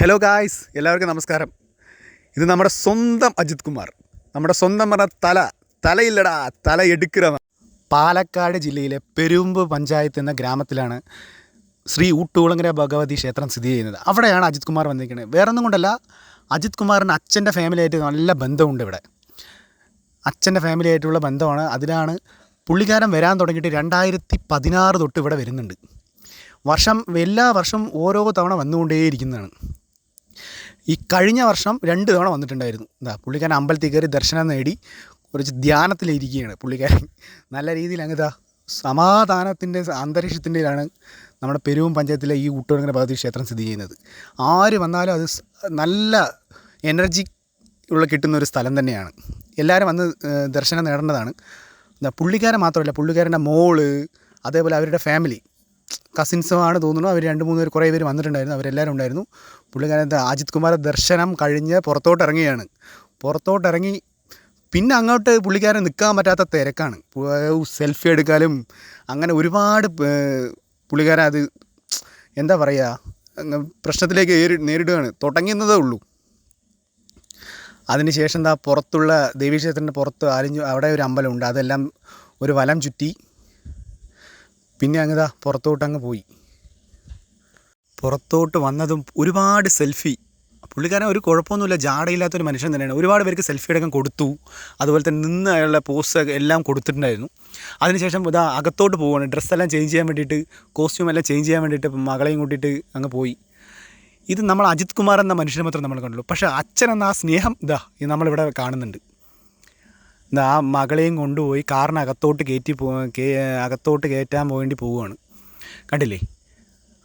Hello guys, എല്ലാവർക്കും നമസ്കാരം. ഇത് നമ്മുടെ സ്വന്തം അജിത് കുമാർ. നമ്മുടെ സ്വന്തം പറഞ്ഞ തലയില്ലടാ, തല എടുക്കുക. പാലക്കാട് ജില്ലയിലെ പെരുമ്പ് പഞ്ചായത്ത് എന്ന ഗ്രാമത്തിലാണ് ശ്രീ ഊട്ടുകുളങ്ങര ഭഗവതി ക്ഷേത്രം സ്ഥിതി ചെയ്യുന്നത്. അവിടെയാണ് അജിത് കുമാർ വന്നിരിക്കുന്നത്. വേറൊന്നും കൊണ്ടല്ല, അജിത് കുമാറിന് അച്ഛൻ്റെ ഫാമിലിയായിട്ട് നല്ല ബന്ധമുണ്ട്. ഇവിടെ അച്ഛൻ്റെ ഫാമിലിയായിട്ടുള്ള ബന്ധമാണ്. അതിലാണ് പുള്ളിക്കാരൻ വരാൻ തുടങ്ങിയിട്ട് 2016 തൊട്ട് ഇവിടെ വരുന്നുണ്ട്. എല്ലാ വർഷവും ഓരോ തവണ വന്നുകൊണ്ടേയിരിക്കുന്നതാണ്. ഈ കഴിഞ്ഞ വർഷം 2 തവണ വന്നിട്ടുണ്ടായിരുന്നു. പുള്ളിക്കാരൻ അമ്പലത്തിൽ കയറി ദർശനം നേടി കുറച്ച് ധ്യാനത്തിലിരിക്കുകയാണ്. പുള്ളിക്കാരൻ നല്ല രീതിയിൽ അങ്ങ് സമാധാനത്തിൻ്റെ അന്തരീക്ഷത്തിൻ്റെയിലാണ് നമ്മുടെ പെരുവും പഞ്ചായത്തിലെ ഈ ഊട്ടുകുളങ്ങര ഭഗവതി ക്ഷേത്രം സ്ഥിതി ചെയ്യുന്നത്. ആര് വന്നാലും അത് നല്ല എനർജി കിട്ടുന്നൊരു സ്ഥലം തന്നെയാണ്. എല്ലാവരും വന്ന് ദർശനം നേടേണ്ടതാണ്. പുള്ളിക്കാരൻ മാത്രമല്ല, പുള്ളിക്കാരൻ്റെ മോള്, അതേപോലെ അവരുടെ ഫാമിലി കസിൻസുമാണ് തോന്നുന്നു. അവർ 2-3 പേർ കുറേ പേര് വന്നിട്ടുണ്ടായിരുന്നു. അവരെല്ലാവരും ഉണ്ടായിരുന്നു. പുള്ളിക്കാരൻ അജിത് കുമാർ ദർശനം കഴിഞ്ഞ് പുറത്തോട്ടിറങ്ങിയാണ്. പുറത്തോട്ടിറങ്ങി പിന്നെ അങ്ങോട്ട് പുള്ളിക്കാരൻ നിൽക്കാൻ പറ്റാത്ത തിരക്കാണ്. സെൽഫി എടുക്കാനും അങ്ങനെ ഒരുപാട് പുള്ളിക്കാരൻ അത് എന്താ പറയുക, പ്രശ്നത്തിലേക്ക് നേരിടുകയാണ്. തുടങ്ങുന്നതേ ഉള്ളൂ. അതിനുശേഷം പുറത്തുള്ള ദേവീക്ഷേത്രത്തിൻ്റെ പുറത്ത് അവിടെ ഒരു അമ്പലമുണ്ട്. അതെല്ലാം ഒരു വലം ചുറ്റി പിന്നെ അങ്ങ് പുറത്തോട്ടങ്ങ് പോയി. പുറത്തോട്ട് വന്നതും ഒരുപാട് സെൽഫി. പുള്ളിക്കാരൻ ഒരു കുഴപ്പമൊന്നുമില്ല, ജാടയില്ലാത്തൊരു മനുഷ്യൻ തന്നെയാണ്. ഒരുപാട് പേർക്ക് സെൽഫി അടക്കം കൊടുത്തു. അതുപോലെ തന്നെ നിന്ന് അയാളുടെ പോസ്റ്റ് എല്ലാം കൊടുത്തിട്ടുണ്ടായിരുന്നു. അതിനുശേഷം അകത്തോട്ട് പോവുകയാണ്. ഡ്രസ്സെല്ലാം ചേഞ്ച് ചെയ്യാൻ വേണ്ടിയിട്ട്, കോസ്റ്റ്യൂമെല്ലാം ചേഞ്ച് ചെയ്യാൻ വേണ്ടിയിട്ട് മകളെയും കൂട്ടിയിട്ട് അങ്ങ് പോയി. ഇത് നമ്മൾ അജിത് കുമാർ എന്ന മനുഷ്യനെ മാത്രം നമ്മൾ കണ്ടുള്ളൂ. പക്ഷേ അച്ഛൻ എന്ന ആ സ്നേഹം ഇത് നമ്മളിവിടെ കാണുന്നുണ്ട്. ആ മകളെയും കൊണ്ടുപോയി കാറിനകത്തോട്ട് അകത്തോട്ട് കയറ്റാൻ വേണ്ടി പോവുകയാണ്. കണ്ടില്ലേ?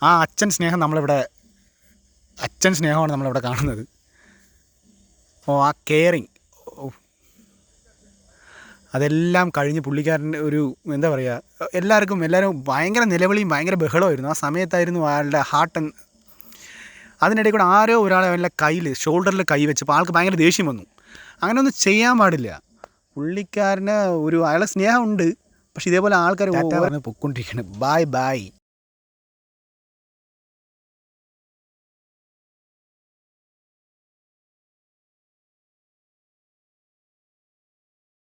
ആ അച്ഛൻ സ്നേഹമാണ് നമ്മളിവിടെ കാണുന്നത്. ആ കെയറിങ്, അതെല്ലാം കഴിഞ്ഞ് പുള്ളിക്കാരൻ ഒരു എന്താ പറയുക, എല്ലാവരും ഭയങ്കര നിലവിളിയും ഭയങ്കര ബഹളമായിരുന്നു. ആ സമയത്തായിരുന്നു അയാളുടെ ഹാർട്ട്. അതിനിടയിൽ കൂടെ ആരോ ഒരാളെ അവൻ്റെ ഷോൾഡറിൽ കൈ വെച്ചപ്പോൾ ആൾക്ക് ഭയങ്കര ദേഷ്യം വന്നു. അങ്ങനെയൊന്നും ചെയ്യാൻ പാടില്ല. പുള്ളിക്കാരന് അയാളെ സ്നേഹമുണ്ട്. പക്ഷേ ഇതേപോലെ ആൾക്കാർ പൊയ്ക്കൊണ്ടിരിക്കുകയാണ്. ബൈ.